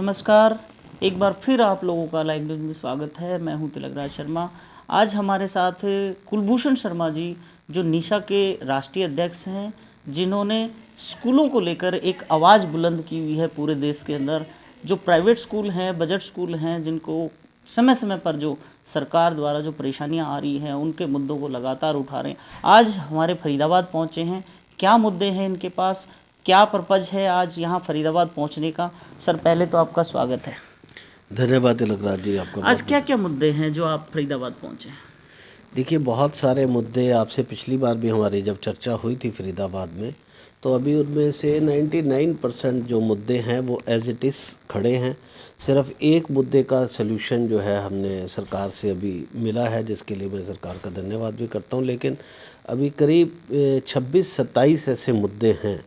नमस्कार। एक बार फिर आप लोगों का लाइव न्यूज़ में स्वागत है। मैं हूं तिलकराज शर्मा। आज हमारे साथ कुलभूषण शर्मा जी, जो निशा के राष्ट्रीय अध्यक्ष हैं, जिन्होंने स्कूलों को लेकर एक आवाज़ बुलंद की हुई है पूरे देश के अंदर। जो प्राइवेट स्कूल हैं, बजट स्कूल हैं, जिनको समय समय पर जो सरकार द्वारा जो परेशानियां आ रही हैं, उनके मुद्दों को लगातार उठा रहे हैं। आज हमारे फरीदाबाद पहुंचे हैं। क्या मुद्दे हैं इनके पास, क्या पर्पज है आज यहाँ फरीदाबाद पहुँचने का? सर, पहले तो आपका स्वागत है। धन्यवाद तिलकराज जी, आपका आज बहुत क्या क्या मुद्दे हैं जो आप फरीदाबाद पहुँचे हैं? देखिए, बहुत सारे मुद्दे आपसे पिछली बार भी हमारी जब चर्चा हुई थी फरीदाबाद में, तो अभी उनमें से 99% जो मुद्दे हैं वो एज इट इज़ खड़े हैं। सिर्फ एक मुद्दे का सलूशन जो है हमने सरकार से अभी मिला है, जिसके लिए मैं सरकार का धन्यवाद भी करता हूँ। लेकिन अभी करीब 26-27 ऐसे मुद्दे हैं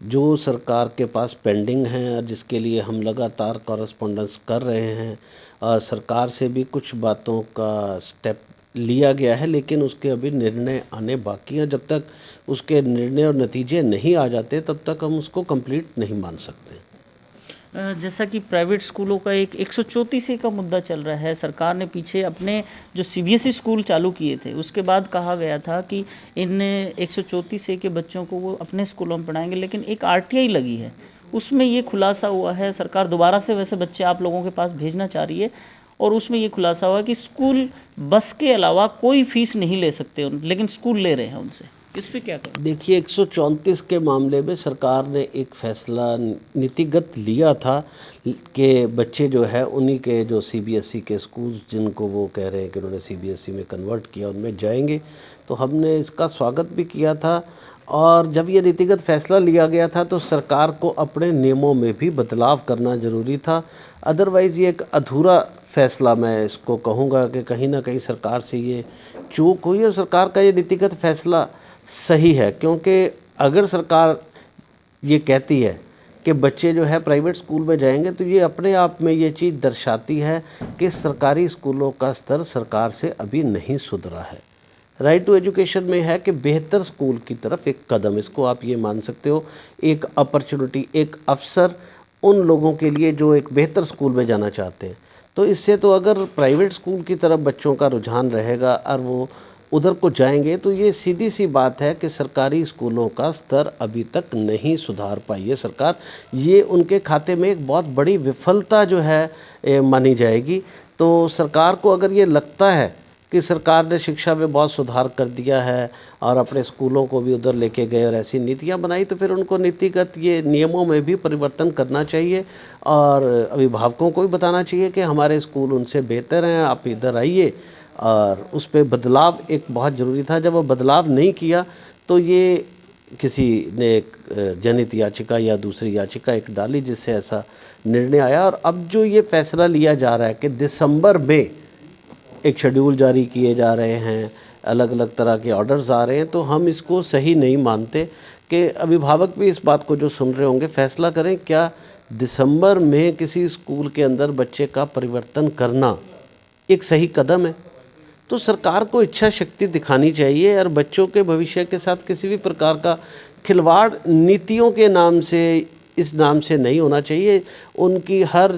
जो सरकार के पास पेंडिंग हैं और जिसके लिए हम लगातार कॉरेस्पॉन्डेंस कर रहे हैं। सरकार से भी कुछ बातों का स्टेप लिया गया है, लेकिन उसके अभी निर्णय आने बाकी हैं। जब तक उसके निर्णय और नतीजे नहीं आ जाते, तब तक हम उसको कंप्लीट नहीं मान सकते। जैसा कि प्राइवेट स्कूलों का एक 134 का मुद्दा चल रहा है। सरकार ने पीछे अपने जो सीबीएसई स्कूल चालू किए थे, उसके बाद कहा गया था कि इन 134 के बच्चों को वो अपने स्कूलों में पढ़ाएंगे, लेकिन एक आरटीआई लगी है, उसमें ये खुलासा हुआ है। सरकार दोबारा से वैसे बच्चे आप लोगों के पास भेजना चाह रही है, और उसमें ये खुलासा हुआ कि स्कूल बस के अलावा कोई फीस नहीं ले सकते, लेकिन स्कूल ले रहे हैं उनसे। इस पर क्या करें? देखिए, 134 के मामले में सरकार ने एक फैसला नीतिगत लिया था कि बच्चे जो है उन्हीं के जो सीबीएसई के स्कूल, जिनको वो कह रहे हैं कि उन्होंने सीबीएसई में कन्वर्ट किया, उनमें जाएंगे। तो हमने इसका स्वागत भी किया था। और जब ये नीतिगत फैसला लिया गया था तो सरकार को अपने नियमों में भी बदलाव करना ज़रूरी था। अदरवाइज़ ये एक अधूरा फैसला, मैं इसको कहूँगा कि कहीं ना कहीं सरकार से ये चूक हुई। और सरकार का ये नीतिगत फैसला सही है, क्योंकि अगर सरकार ये कहती है कि बच्चे जो है प्राइवेट स्कूल में जाएंगे, तो ये अपने आप में ये चीज़ दर्शाती है कि सरकारी स्कूलों का स्तर सरकार से अभी नहीं सुधरा है। राइट टू एजुकेशन में है कि बेहतर स्कूल की तरफ एक कदम, इसको आप ये मान सकते हो, एक अपॉर्चुनिटी, एक अवसर उन लोगों के लिए जो एक बेहतर स्कूल में जाना चाहते हैं। तो इससे तो अगर प्राइवेट स्कूल की तरफ बच्चों का रुझान रहेगा और वो उधर को जाएंगे, तो ये सीधी सी बात है कि सरकारी स्कूलों का स्तर अभी तक नहीं सुधार पाई है सरकार। ये उनके खाते में एक बहुत बड़ी विफलता जो है मानी जाएगी। तो सरकार को अगर ये लगता है कि सरकार ने शिक्षा में बहुत सुधार कर दिया है और अपने स्कूलों को भी उधर लेके गए और ऐसी नीतियां बनाई, तो फिर उनको नीतिगत ये नियमों में भी परिवर्तन करना चाहिए और अभिभावकों को भी बताना चाहिए कि हमारे स्कूल उनसे बेहतर हैं, आप इधर आइए। और उस पर बदलाव एक बहुत ज़रूरी था। जब वो बदलाव नहीं किया, तो ये किसी ने एक जनहित याचिका या दूसरी याचिका एक डाली, जिससे ऐसा निर्णय आया। और अब जो ये फैसला लिया जा रहा है कि दिसंबर में एक शेड्यूल जारी किए जा रहे हैं, अलग अलग तरह के ऑर्डर्स आ रहे हैं, तो हम इसको सही नहीं मानते। कि अभिभावक भी इस बात को जो सुन रहे होंगे फैसला करें, क्या दिसंबर में किसी स्कूल के अंदर बच्चे का परिवर्तन करना एक सही कदम है? तो सरकार को इच्छा शक्ति दिखानी चाहिए और बच्चों के भविष्य के साथ किसी भी प्रकार का खिलवाड़ नीतियों के नाम से, इस नाम से नहीं होना चाहिए। उनकी हर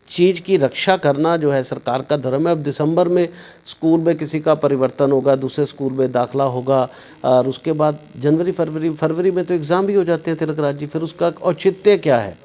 चीज़ की रक्षा करना जो है सरकार का धर्म है। अब दिसंबर में स्कूल में किसी का परिवर्तन होगा, दूसरे स्कूल में दाखिला होगा, और उसके बाद जनवरी फरवरी में तो एग्ज़ाम भी हो जाते हैं तिलकराज जी, फिर उसका औचित्य क्या है?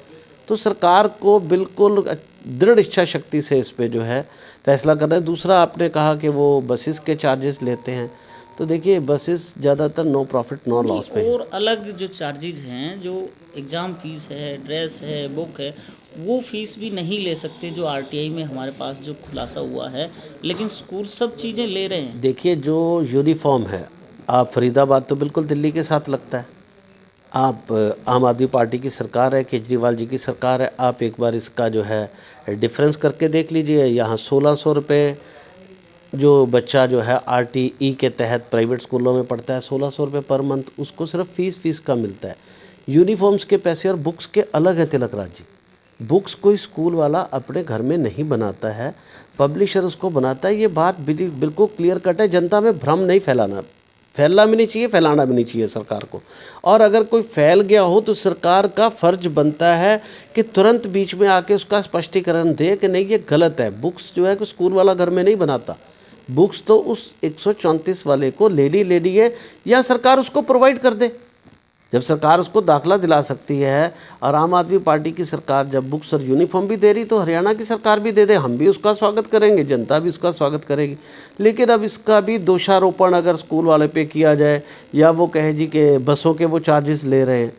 तो सरकार को बिल्कुल दृढ़ इच्छा शक्ति से इस पे जो है फैसला करना है। दूसरा, आपने कहा कि वो बसेस के चार्जेस लेते हैं, तो देखिए बसेस ज़्यादातर नो प्रॉफिट नो लॉस पे हैं। और अलग जो चार्जेज हैं, जो एग्ज़ाम फीस है, ड्रेस है, बुक है, वो फीस भी नहीं ले सकते, जो आरटीआई में हमारे पास जो खुलासा हुआ है। लेकिन स्कूल सब चीज़ें ले रहे हैं। देखिए, जो यूनिफॉर्म है, आप फरीदाबाद तो बिल्कुल दिल्ली के साथ लगता है। आप आम आदमी पार्टी की सरकार है, केजरीवाल जी की सरकार है, आप एक बार इसका जो है डिफरेंस करके देख लीजिए। यहाँ 1600 रुपये जो बच्चा जो है आरटीई के तहत प्राइवेट स्कूलों में पढ़ता है, 1600 रुपये पर मंथ उसको सिर्फ फीस का मिलता है। यूनिफॉर्म्स के पैसे और बुक्स के अलग है तिलकराज जी। बुक्स कोई स्कूल वाला अपने घर में नहीं बनाता है, पब्लिशर उसको बनाता है। ये बात बिल्कुल क्लियर कट है, जनता में भ्रम नहीं फैलाना। फैलना भी नहीं चाहिए, फैलाना भी नहीं चाहिए सरकार को। और अगर कोई फैल गया हो तो सरकार का फ़र्ज बनता है कि तुरंत बीच में आके उसका स्पष्टीकरण दे कि नहीं ये गलत है। बुक्स जो है कि स्कूल वाला घर में नहीं बनाता, बुक्स तो उस 134 वाले को लेनी है, या सरकार उसको प्रोवाइड कर दे। जब सरकार उसको दाखला दिला सकती है, और आम आदमी पार्टी की सरकार जब बुक्स और यूनिफॉर्म भी दे रही, तो हरियाणा की सरकार भी दे दे, हम भी उसका स्वागत करेंगे, जनता भी उसका स्वागत करेगी। लेकिन अब इसका भी दोषारोपण अगर स्कूल वाले पे किया जाए, या वो कहे जी कि बसों के वो चार्जेस ले रहे हैं,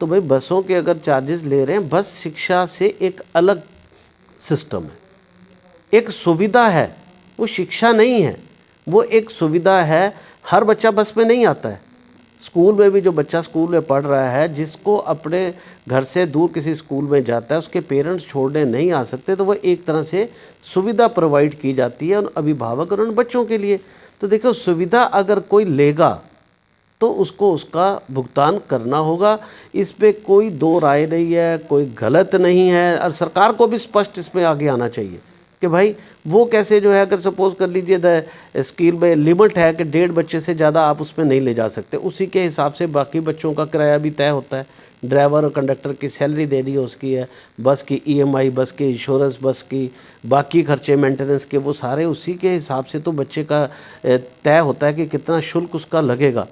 तो भाई बसों के अगर चार्जेस ले रहे हैं, बस शिक्षा से एक अलग सिस्टम है, एक सुविधा है, वो शिक्षा नहीं है, वो एक सुविधा है। हर बच्चा बस में नहीं आता है। स्कूल में भी जो बच्चा स्कूल में पढ़ रहा है, जिसको अपने घर से दूर किसी स्कूल में जाता है, उसके पेरेंट्स छोड़ने नहीं आ सकते, तो वह एक तरह से सुविधा प्रोवाइड की जाती है उन अभिभावक और उन बच्चों के लिए। तो देखो, सुविधा अगर कोई लेगा तो उसको उसका भुगतान करना होगा, इस पे कोई दो राय नहीं है, कोई गलत नहीं है। और सरकार को भी स्पष्ट इसमें आगे आना चाहिए कि भाई वो कैसे जो है, अगर सपोज़ कर लीजिए स्कूल में लिमिट है कि 1.5 बच्चे से ज़्यादा आप उसमें नहीं ले जा सकते, उसी के हिसाब से बाकी बच्चों का किराया भी तय होता है। ड्राइवर और कंडक्टर की सैलरी देनी है, उसकी है, बस की EMI, बस की इंश्योरेंस, बस की बाकी खर्चे मेंटेनेंस के, वो सारे उसी के हिसाब से तो बच्चे का तय होता है कि कितना शुल्क उसका लगेगा।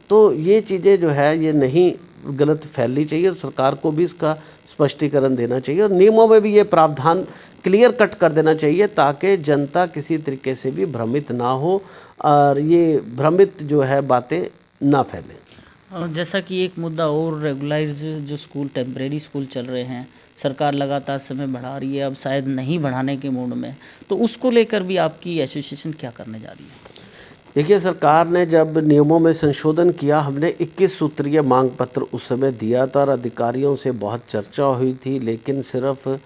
तो ये चीज़ें जो है ये नहीं गलत फैलनी चाहिए, और सरकार को भी इसका स्पष्टीकरण देना चाहिए, और नियमों में भी ये प्रावधान क्लियर कट कर देना चाहिए, ताकि जनता किसी तरीके से भी भ्रमित ना हो, और ये भ्रमित जो है बातें ना फैलें। जैसा कि एक मुद्दा और, रेगुलराइज जो स्कूल, टेम्परेरी स्कूल चल रहे हैं, सरकार लगातार समय बढ़ा रही है, अब शायद नहीं बढ़ाने के मूड में, तो उसको लेकर भी आपकी एसोसिएशन क्या करने जा रही है? देखिए, सरकार ने जब नियमों में संशोधन किया, हमने 21 सूत्रीय मांग पत्र उस समय दिया था, और अधिकारियों से बहुत चर्चा हुई थी, लेकिन सिर्फ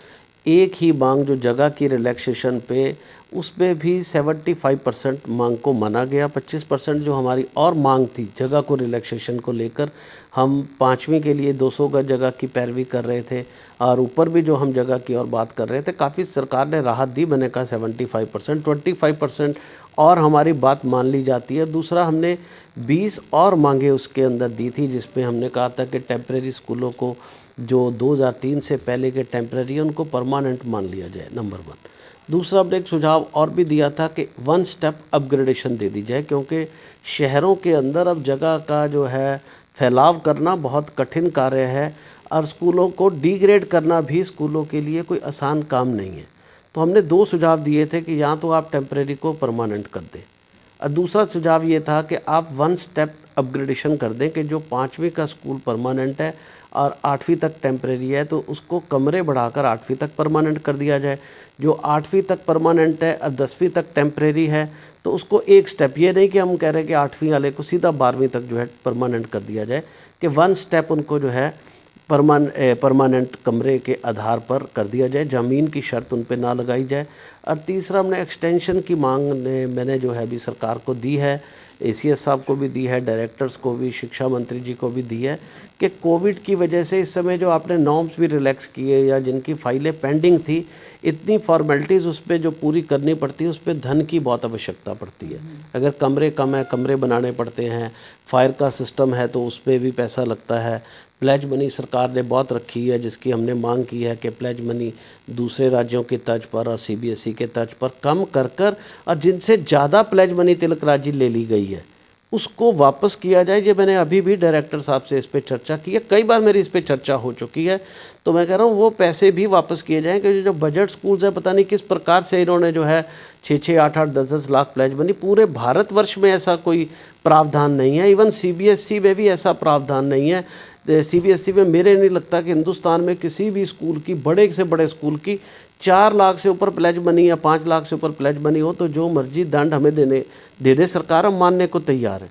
एक ही मांग जो जगह की रिलैक्सेशन पे, उसमें भी 75% मांग को माना गया। 25% जो हमारी और मांग थी जगह को रिलैक्सेशन को लेकर, हम 5वीं के लिए 200 गज जगह की पैरवी कर रहे थे, और ऊपर भी जो हम जगह की और बात कर रहे थे, काफ़ी सरकार ने राहत दी। मैंने कहा 75%, 25% और हमारी बात मान ली जाती है। दूसरा, हमने 20 और मांगे उसके अंदर दी थी, जिसमें हमने कहा था कि टेम्परेरी स्कूलों को जो 2003 से पहले के टेम्परेरी, उनको परमानेंट मान लिया जाए, नंबर 1। दूसरा, हमने एक सुझाव और भी दिया था कि 1 स्टेप अपग्रेडेशन दे दी जाए, क्योंकि शहरों के अंदर अब जगह का जो है फैलाव करना बहुत कठिन कार्य है, और स्कूलों को डिग्रेड करना भी स्कूलों के लिए कोई आसान काम नहीं है। तो हमने 2 सुझाव दिए थे कि या तो आप टेम्परेरी को परमानेंट कर दें, और दूसरा सुझाव ये था कि आप 1 स्टेप अपग्रेडेशन कर दें कि जो 5वीं का स्कूल परमानेंट है और 8वीं तक टेम्परेरी है, तो उसको कमरे बढ़ाकर 8वीं तक परमानेंट कर दिया जाए। जो 8वीं तक परमानेंट है और 10वीं तक टेम्परेरी है, तो उसको एक स्टेप, ये नहीं कि हम कह रहे हैं कि 8वीं वाले को सीधा 12वीं तक जो है परमानेंट कर दिया जाए, कि 1 स्टेप उनको जो है परमानेंट कमरे के आधार पर कर दिया जाए, ज़मीन की शर्त उन पे ना लगाई जाए। और तीसरा, हमने एक्सटेंशन की मांग मैंने जो है अभी सरकार को दी है, ACS साहब को भी दी है, डायरेक्टर्स को भी, शिक्षा मंत्री जी को भी दी है, कि कोविड की वजह से इस समय जो आपने नॉर्म्स भी रिलैक्स किए, या जिनकी फाइलें पेंडिंग थी, इतनी फॉर्मेलिटीज़ उस पर जो पूरी करनी पड़ती है, उस पर धन की बहुत आवश्यकता पड़ती है। अगर कमरे कम है, कमरे बनाने पड़ते हैं, फायर का सिस्टम है तो उस पर भी पैसा लगता है। प्लेज मनी सरकार ने बहुत रखी है, जिसकी हमने मांग की है कि प्लेज मनी दूसरे राज्यों की तर्ज पर और CBSE के तर्ज पर कम कर और जिनसे ज़्यादा प्लेज मनी तिलक राज ले ली गई है उसको वापस किया जाए। ये मैंने अभी भी डायरेक्टर साहब से इस पर चर्चा की है, कई बार मेरी इस पर चर्चा हो चुकी है। तो मैं कह रहा हूँ वो पैसे भी वापस किए जाएँ, क्योंकि जो बजट स्कूल्स है, पता नहीं किस प्रकार से इन्होंने जो है 6-6, 8-8, 10-10 लाख प्लेज मनी, पूरे भारतवर्ष में ऐसा कोई प्रावधान नहीं है। इवन CBSE में भी ऐसा प्रावधान नहीं है। CBSE में मेरे नहीं लगता कि हिंदुस्तान में किसी भी स्कूल की, बड़े से बड़े स्कूल की 4 लाख से ऊपर प्लेज मनी या 5 लाख से ऊपर प्लेज मनी हो तो जो मर्जी दंड हमें दे दे सरकार, हम मानने को तैयार है।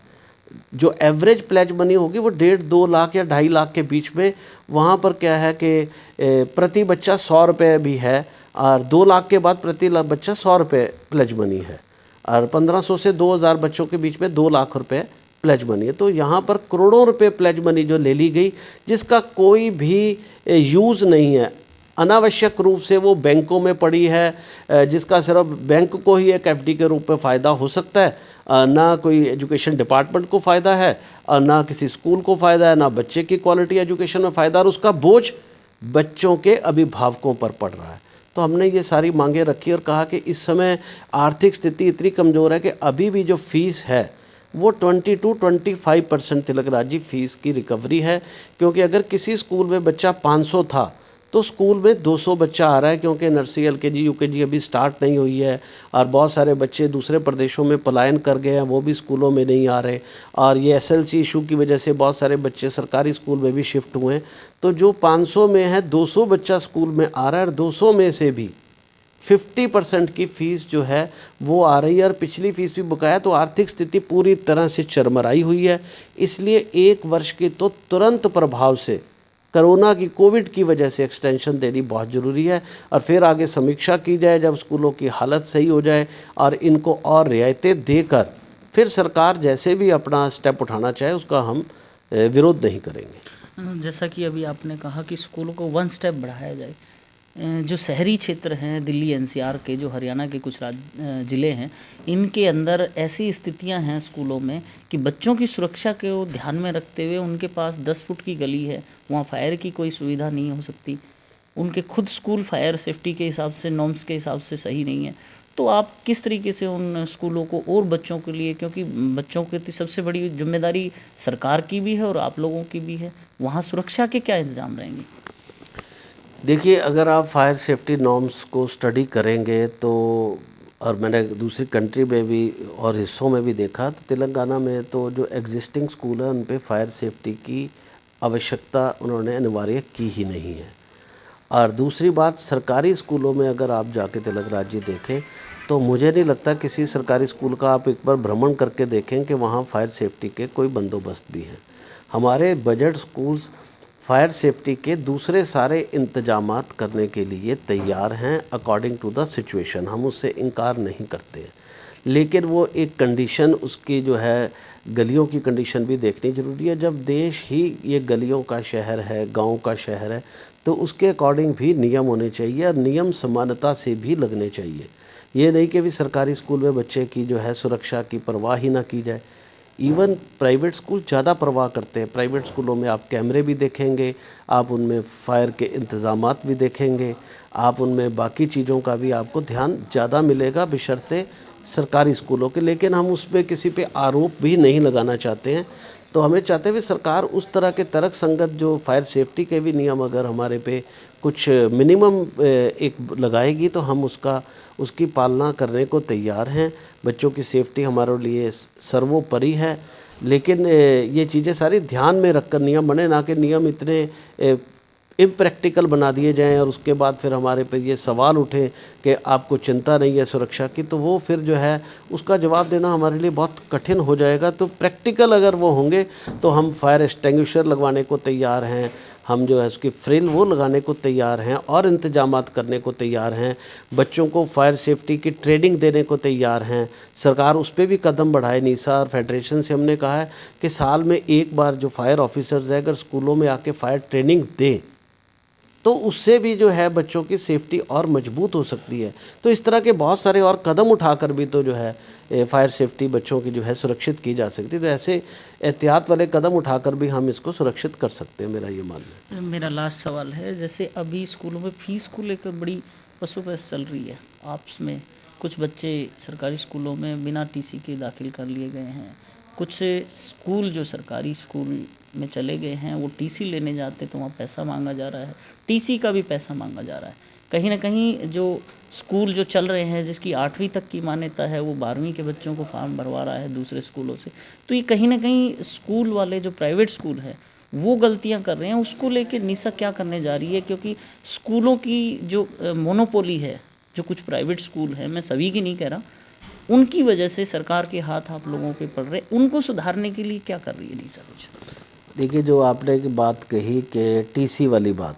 जो एवरेज प्लेज मनी होगी वो 1.5-2 लाख या 2.5 लाख के बीच में, वहाँ पर क्या है कि प्रति बच्चा 100 रुपये भी है, और 2 लाख के बाद प्रति बच्चा 100 रुपये प्लेज मनी है, और 1500 से 2000 बच्चों के बीच में 2 लाख रुपये प्लेज मनी है। तो यहाँ पर करोड़ों रुपए प्लेज मनी जो ले ली गई, जिसका कोई भी यूज़ नहीं है। अनावश्यक रूप से वो बैंकों में पड़ी है, जिसका सिर्फ बैंक को ही एक एफडी के रूप में फ़ायदा हो सकता है, ना कोई एजुकेशन डिपार्टमेंट को फ़ायदा है, और ना किसी स्कूल को फ़ायदा है, ना बच्चे की क्वालिटी एजुकेशन में फ़ायदा, और उसका बोझ बच्चों के अभिभावकों पर पड़ रहा है। तो हमने ये सारी मांगें रखी और कहा कि इस समय आर्थिक स्थिति इतनी कमज़ोर है कि अभी भी जो फ़ीस है वो 20 to 25% तिलकराज जी फ़ीस की रिकवरी है, क्योंकि अगर किसी स्कूल में बच्चा 500 था तो स्कूल में 200 बच्चा आ रहा है, क्योंकि नर्सरी एलकेजी यूकेजी अभी स्टार्ट नहीं हुई है, और बहुत सारे बच्चे दूसरे प्रदेशों में पलायन कर गए हैं, वो भी स्कूलों में नहीं आ रहे, और ये एसएलसी इशू की वजह से बहुत सारे बच्चे सरकारी स्कूल में भी शिफ्ट हुए हैं। तो जो 500 में है 200 बच्चा स्कूल में आ रहा है, और 200 में से भी 50% की फ़ीस जो है वो आ रही है, और पिछली फ़ीस भी बकाया। तो आर्थिक स्थिति पूरी तरह से चरमराई हुई है। इसलिए 1 वर्ष की तो तुरंत प्रभाव से कोरोना की कोविड की वजह से एक्सटेंशन देनी बहुत ज़रूरी है, और फिर आगे समीक्षा की जाए जब स्कूलों की हालत सही हो जाए, और इनको और रियायतें देकर फिर सरकार जैसे भी अपना स्टेप उठाना चाहे उसका हम विरोध नहीं करेंगे। जैसा कि अभी आपने कहा कि स्कूलों को 1 स्टेप बढ़ाया जाए, जो शहरी क्षेत्र हैं दिल्ली एनसीआर के, जो हरियाणा के कुछ ज़िले हैं, इनके अंदर ऐसी स्थितियां हैं स्कूलों में कि बच्चों की सुरक्षा को ध्यान में रखते हुए उनके पास 10 फुट की गली है, वहाँ फायर की कोई सुविधा नहीं हो सकती, उनके खुद स्कूल फायर सेफ्टी के हिसाब से, नॉर्म्स के हिसाब से सही नहीं है। तो आप किस तरीके से उन स्कूलों को और बच्चों के लिए, क्योंकि बच्चों की सबसे बड़ी जिम्मेदारी सरकार की भी है और आप लोगों की भी है, वहाँ सुरक्षा के क्या इंतजाम रहेंगे? देखिए, अगर आप फायर सेफ्टी नॉर्म्स को स्टडी करेंगे तो, और मैंने दूसरी कंट्री में भी और हिस्सों में भी देखा, तो तेलंगाना में तो जो एग्जिस्टिंग स्कूल है उन पे फायर सेफ्टी की आवश्यकता उन्होंने अनिवार्य की ही नहीं है। और दूसरी बात, सरकारी स्कूलों में अगर आप जाके तिलकराज जी देखें तो मुझे नहीं लगता किसी सरकारी स्कूल का आप एक बार भ्रमण करके देखें कि वहाँ फायर सेफ्टी के कोई बंदोबस्त भी हैं। हमारे बजट स्कूल्स फायर सेफ्टी के दूसरे सारे इंतजामात करने के लिए तैयार हैं अकॉर्डिंग टू द सिचुएशन, हम उससे इनकार नहीं करते हैं, लेकिन वो एक कंडीशन उसकी जो है गलियों की कंडीशन भी देखनी ज़रूरी है। जब देश ही ये गलियों का शहर है, गांव का शहर है, तो उसके अकॉर्डिंग भी नियम होने चाहिए, और नियम समानता से भी लगने चाहिए। ये नहीं कि भी सरकारी स्कूल में बच्चे की जो है सुरक्षा की परवाह ही ना की जाए। इवन प्राइवेट स्कूल ज़्यादा परवाह करते हैं। प्राइवेट स्कूलों में आप कैमरे भी देखेंगे, आप उनमें फायर के इंतज़ामात भी देखेंगे, आप उनमें बाकी चीज़ों का भी आपको ध्यान ज़्यादा मिलेगा बशर्ते सरकारी स्कूलों के। लेकिन हम उस पर किसी पे आरोप भी नहीं लगाना चाहते हैं। तो हमें चाहते हुए सरकार उस तरह के तर्क संगत जो फायर सेफ्टी के भी नियम अगर हमारे पे कुछ मिनिमम एक लगाएगी तो हम उसकी पालना करने को तैयार हैं। बच्चों की सेफ्टी हमारे लिए सर्वोपरि है, लेकिन ये चीज़ें सारी ध्यान में रखकर नियम बने, ना कि नियम इतने इम्प्रैक्टिकल बना दिए जाएं और उसके बाद फिर हमारे पे ये सवाल उठे कि आपको चिंता नहीं है सुरक्षा की, तो वो फिर जो है उसका जवाब देना हमारे लिए बहुत कठिन हो जाएगा। तो प्रैक्टिकल अगर वो होंगे तो हम फायर एक्सटिंग्विशर लगवाने को तैयार हैं, हम जो है उसकी फ्रिल वो लगाने को तैयार हैं और इंतजामात करने को तैयार हैं। बच्चों को फायर सेफ्टी की ट्रेनिंग देने को तैयार हैं। सरकार उस पर भी कदम बढ़ाए। नीसा और फेडरेशन से हमने कहा है कि साल में एक बार जो फायर ऑफिसर्स है अगर स्कूलों में आके फायर ट्रेनिंग दें तो उससे भी जो है बच्चों की सेफ्टी और मजबूत हो सकती है। तो इस तरह के बहुत सारे और कदम उठाकर भी तो जो है फायर सेफ्टी बच्चों की जो है सुरक्षित की जा सकती है। तो ऐसे एहतियात वाले कदम उठाकर भी हम इसको सुरक्षित कर सकते हैं, मेरा ये मानना है। मेरा लास्ट सवाल है, जैसे अभी स्कूलों में फ़ीस को लेकर बड़ी पसोपेश चल रही है आपस में, कुछ बच्चे सरकारी स्कूलों में बिना टीसी के दाखिल कर लिए गए हैं, कुछ स्कूल जो सरकारी स्कूल में चले गए हैं वो टीसी लेने जाते तो वहाँ पैसा मांगा जा रहा है, टीसी का भी पैसा मांगा जा रहा है। कहीं ना कहीं जो स्कूल जो चल रहे हैं जिसकी 8वीं तक की मान्यता है वो 12वीं के बच्चों को फॉर्म भरवा रहा है दूसरे स्कूलों से। तो ये कहीं ना कहीं स्कूल वाले जो प्राइवेट स्कूल है वो गलतियां कर रहे हैं, उसको लेके निसा क्या करने जा रही है? क्योंकि स्कूलों की जो मोनोपोली है, जो कुछ प्राइवेट स्कूल है, मैं सभी की नहीं कह रहा, उनकी वजह से सरकार के हाथ आप लोगों पे पड़ रहे, उनको सुधारने के लिए क्या कर रही है निसा कुछ? देखिए, जो आपने की बात कही कि टीसी वाली बात,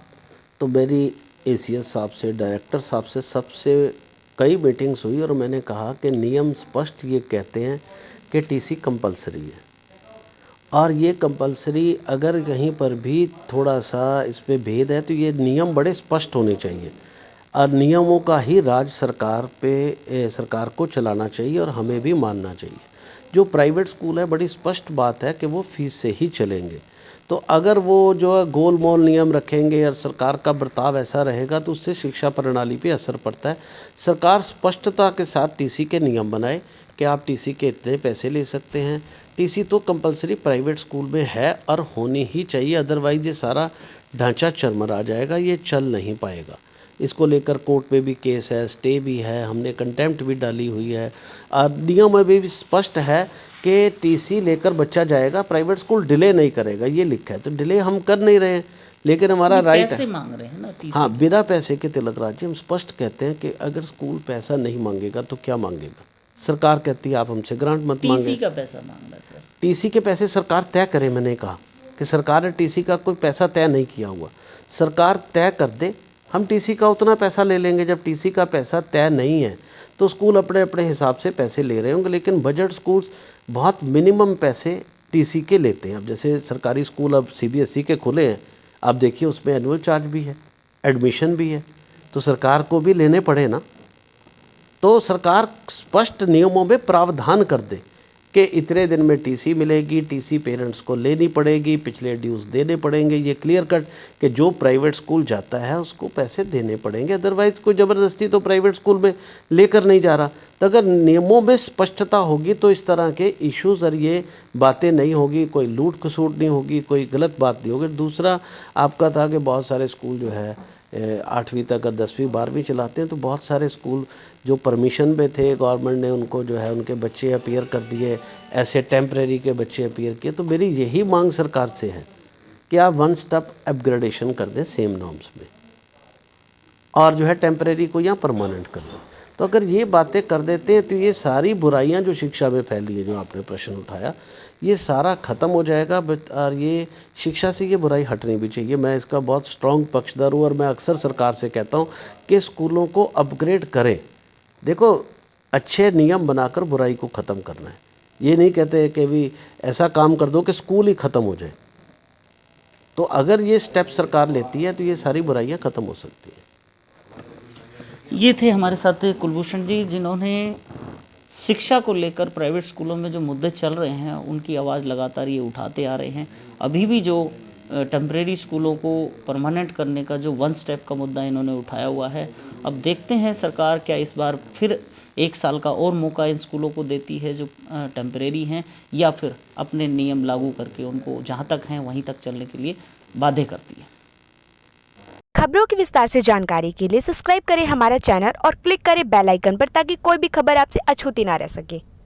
तो मेरी एसीएस साहब से, डायरेक्टर साहब से सबसे कई मीटिंग्स हुई और मैंने कहा कि नियम स्पष्ट ये कहते हैं कि टीसी कंपलसरी है और ये कंपलसरी अगर कहीं पर भी थोड़ा सा इस पे भेद है तो ये नियम बड़े स्पष्ट होने चाहिए और नियमों का ही राज सरकार को चलाना चाहिए और हमें भी मानना चाहिए। जो प्राइवेट स्कूल है बड़ी स्पष्ट बात है कि वो फीस से ही चलेंगे। तो अगर वो जो है गोल मोल नियम रखेंगे और सरकार का बर्ताव ऐसा रहेगा तो उससे शिक्षा प्रणाली पे असर पड़ता है। सरकार स्पष्टता के साथ टीसी के नियम बनाए कि आप टीसी के इतने पैसे ले सकते हैं। टीसी तो कंपलसरी प्राइवेट स्कूल में है और होनी ही चाहिए, अदरवाइज ये सारा ढांचा चरमरा जाएगा, ये चल नहीं पाएगा। इसको लेकर कोर्ट में भी केस है, स्टे भी है, हमने कंटेम्प्ट भी डाली हुई है और नियम में भी स्पष्ट है कि टीसी लेकर बच्चा जाएगा, प्राइवेट स्कूल डिले नहीं करेगा, ये लिखा है। तो डिले हम कर नहीं रहे हैं, लेकिन हमारा राइट पैसे है। मांग रहे हैं ना टीसी हाँ, बिना पैसे के तिलकराज जी हम स्पष्ट कहते हैं कि अगर स्कूल पैसा नहीं मांगेगा तो क्या मांगेगा। सरकार कहती है आप हमसे ग्रांट मत मांगे। टीसी का पैसा मांग रहा है सर। टीसी के पैसे सरकार तय करे। मैंने कहा कि सरकार ने टीसी का कोई पैसा तय नहीं किया हुआ, सरकार तय कर दे, हम टीसी का उतना पैसा ले लेंगे। जब टीसी का पैसा तय नहीं है तो स्कूल अपने अपने हिसाब से पैसे ले रहे होंगे, लेकिन बजट स्कूल्स बहुत मिनिमम पैसे टीसी के लेते हैं। अब जैसे सरकारी स्कूल अब सीबीएसई के खुले हैं, आप देखिए उसमें एनुअल चार्ज भी है, एडमिशन भी है, तो सरकार को भी लेने पड़े ना। तो सरकार स्पष्ट नियमों में प्रावधान कर दे कि इतने दिन में टीसी मिलेगी, टीसी पेरेंट्स को लेनी पड़ेगी, पिछले ड्यूज़ देने पड़ेंगे, ये क्लियर कट कि जो प्राइवेट स्कूल जाता है उसको पैसे देने पड़ेंगे। अदरवाइज़ कोई ज़बरदस्ती तो प्राइवेट स्कूल में लेकर नहीं जा रहा। तो अगर नियमों में स्पष्टता होगी तो इस तरह के इश्यूज़ और ये बातें नहीं होगी, कोई लूट खसूट नहीं होगी, कोई गलत बात नहीं होगी। दूसरा आपका था कि बहुत सारे स्कूल जो है 8वीं तक और 10वीं 12वीं चलाते हैं, तो बहुत सारे स्कूल जो परमिशन पे थे गवर्नमेंट ने उनको जो है उनके बच्चे अपीयर कर दिए, ऐसे टेम्परेरी के बच्चे अपीयर किए। तो मेरी यही मांग सरकार से है कि आप वन स्टेप अपग्रेडेशन कर दें सेम नॉर्म्स में और जो है टेम्परेरी को यहाँ परमानेंट कर दें। तो अगर ये बातें कर देते हैं तो ये सारी बुराइयाँ जो शिक्षा में फैली है, जो आपने प्रश्न उठाया, ये सारा ख़त्म हो जाएगा। और ये शिक्षा से ये बुराई हटनी भी चाहिए। मैं इसका बहुत स्ट्रॉन्ग पक्षधर हूँ और मैं अक्सर सरकार से कहता हूँ कि स्कूलों को अपग्रेड करें। देखो, अच्छे नियम बनाकर बुराई को ख़त्म करना है। ये नहीं कहते कि भी ऐसा काम कर दो कि स्कूल ही ख़त्म हो जाए। तो अगर ये स्टेप सरकार लेती है तो ये सारी बुराइयाँ ख़त्म हो सकती हैं। ये थे हमारे साथ कुलभूषण जी, जिन्होंने शिक्षा को लेकर प्राइवेट स्कूलों में जो मुद्दे चल रहे हैं उनकी आवाज़ लगातार ये उठाते आ रहे हैं। अभी भी जो टेम्परेरी स्कूलों को परमानेंट करने का जो वन स्टेप का मुद्दा इन्होंने उठाया हुआ है, अब देखते हैं सरकार क्या इस बार फिर 1 साल का और मौका इन स्कूलों को देती है जो टेम्परेरी हैं, या फिर अपने नियम लागू करके उनको जहाँ तक हैं वहीं तक चलने के लिए बाध्य करती है। खबरों की विस्तार से जानकारी के लिए सब्सक्राइब करें हमारा चैनल और क्लिक करें बेल आइकन पर ताकि कोई भी खबर आपसे अछूती ना रह सके।